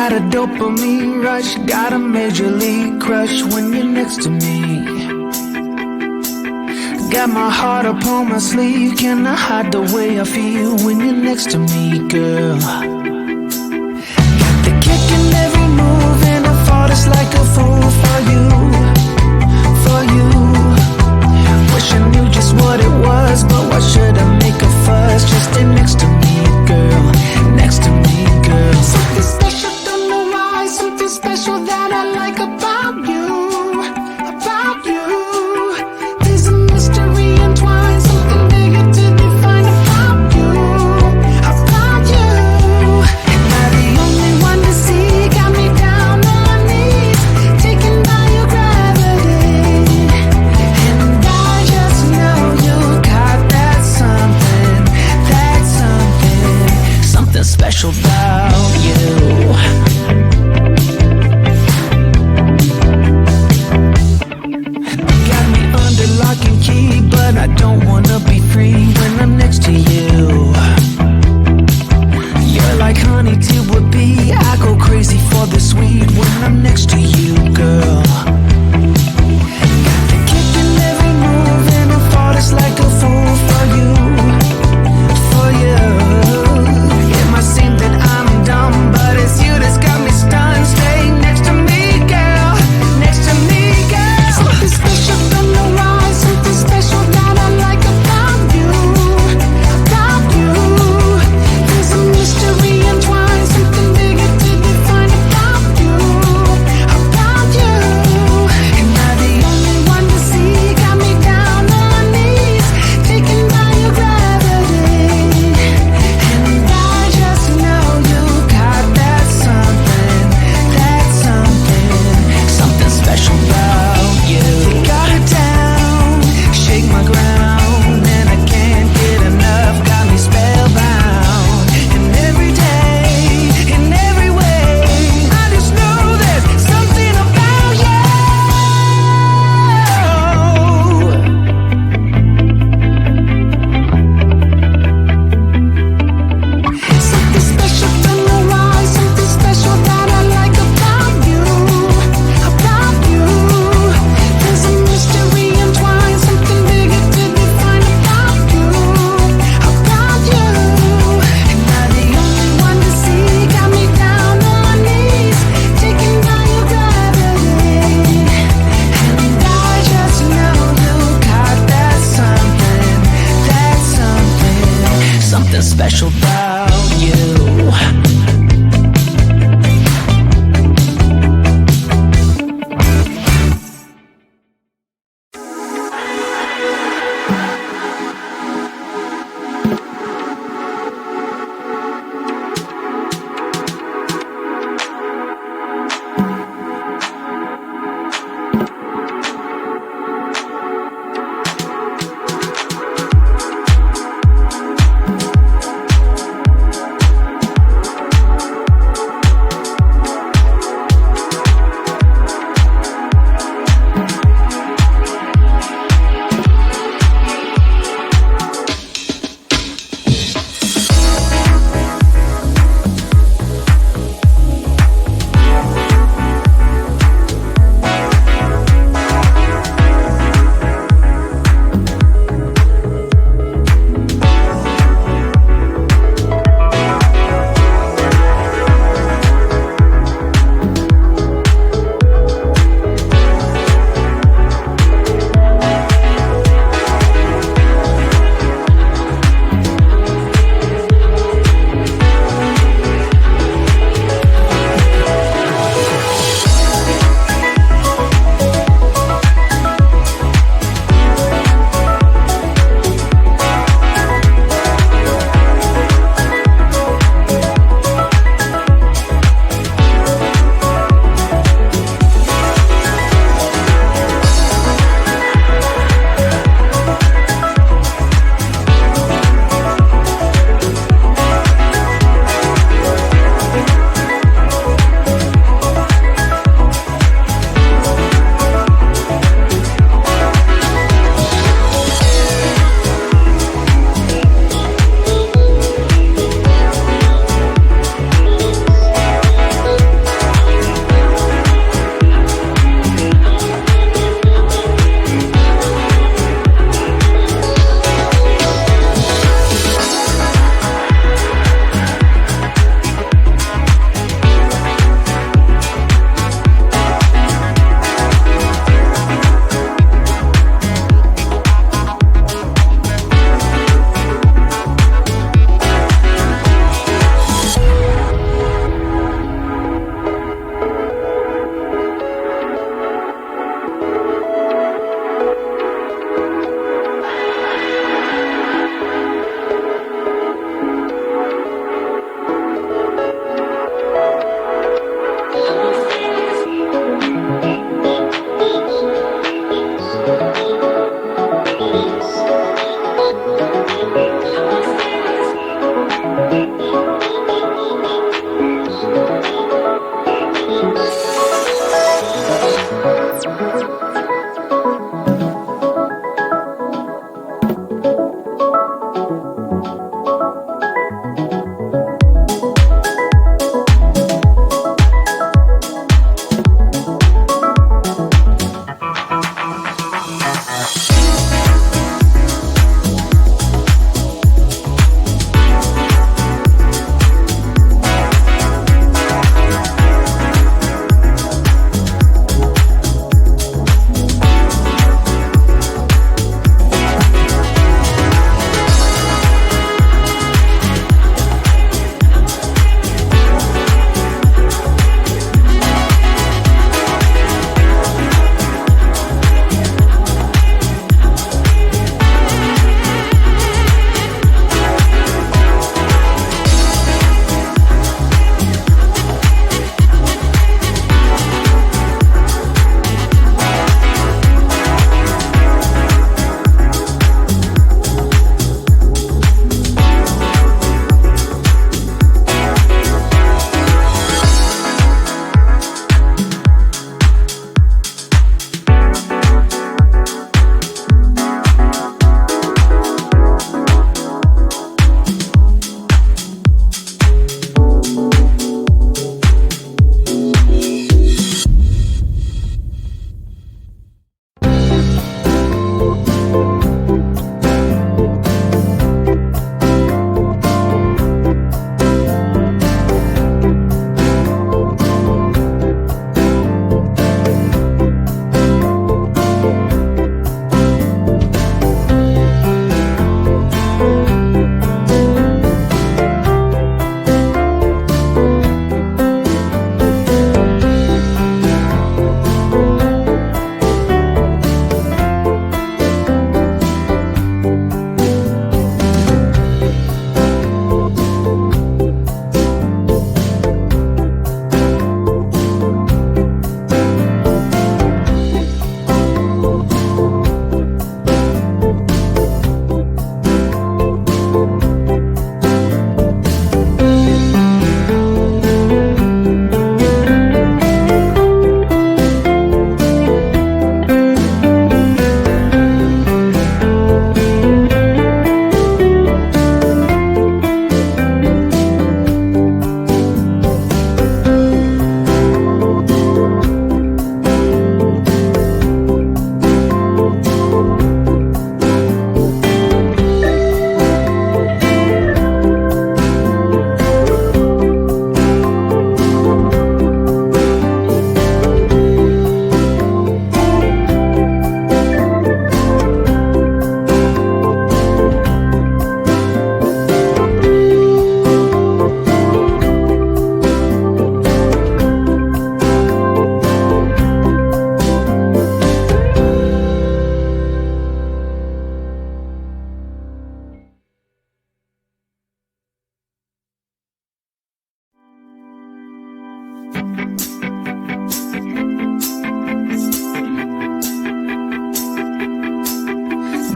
got a dopamine rush, got a major league crush when you're next to me. Got my heart upon my sleeve, can I hide the way I feel when you're next to me, girl? Got the kick in every move and I fought just like a fool for you, for you. Wish I knew just what it was, but why should I make a fuss? Just stay next to me, girl, next to me, girl. Something special, don't know why, something special that I like about you, about you. There's a mystery entwined, something bigger to define about you, about you. Am I the only one to see? Got me down on my knees, taking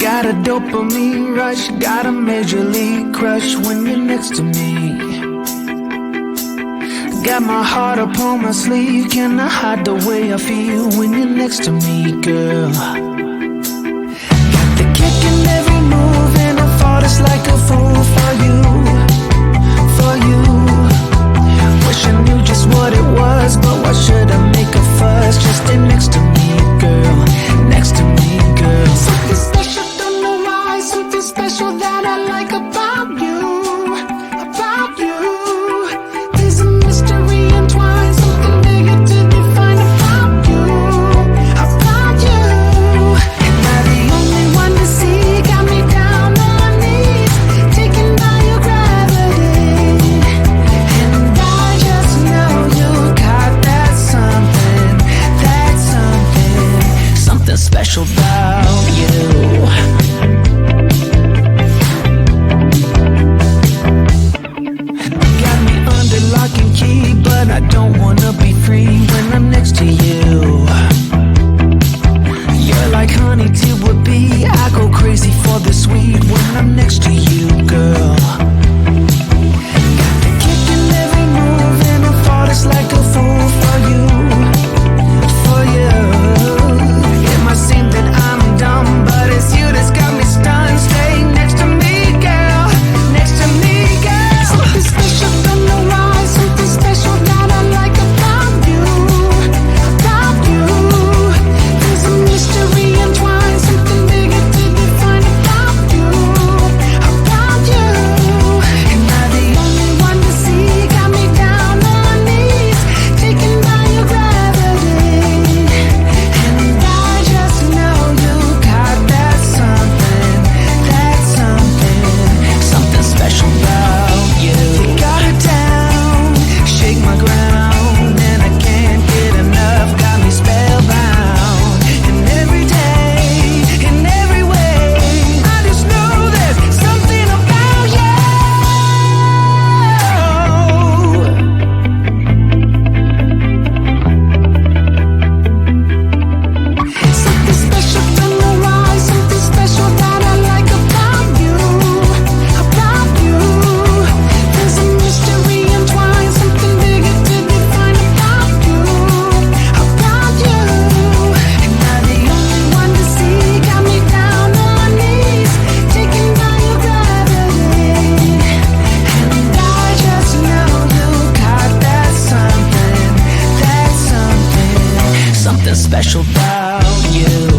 got a dopamine rush, got a major league crush when you're next to me. Got my heart upon my sleeve, can I hide the way I feel when you're next to me, girl? Got the kick in every move and I fought it's like a fool for you, for you. Wish I knew just what it was, but why should I make a fuss? Just stay next to me, girl, next to me, girl. Something special, don't know why, something special that I like about you, about you. There's a mystery entwined, something bigger to define about you, about you. Am I the only one to see? Got me down on my knees, taken by your gravity. And I just know you got that something, something special about you. Got me under lock and key, but I don't wanna be free when I'm next to you. You're like honey to a bee, I go crazy for the sweet when I'm next to you, girl. Got the kick in every move and I fought it's like a fool for you, for you. It might seem that I'm dumb, but it's you that's got me stunned. Stay next to me, girl, next to me, girl. Something special, don't know why, something special that I like about you, about you. There's a mystery entwined, something bigger to define about you, about you. Am I the only one to see? Got me down on my knees, taken by your gravity. And I just know you got that something, something special about you. You got it down, shake my ground, and I can't get enough, got me spellbound. And every day, in every way, I just know there's something about you. Something special, don't know why, something special that I like about you, about you. There's a mystery entwined, something bigger to define about you, about you. Am I the only one to see? Got me down on my knees, taken by your gravity. And I just know you got that something, something special about you.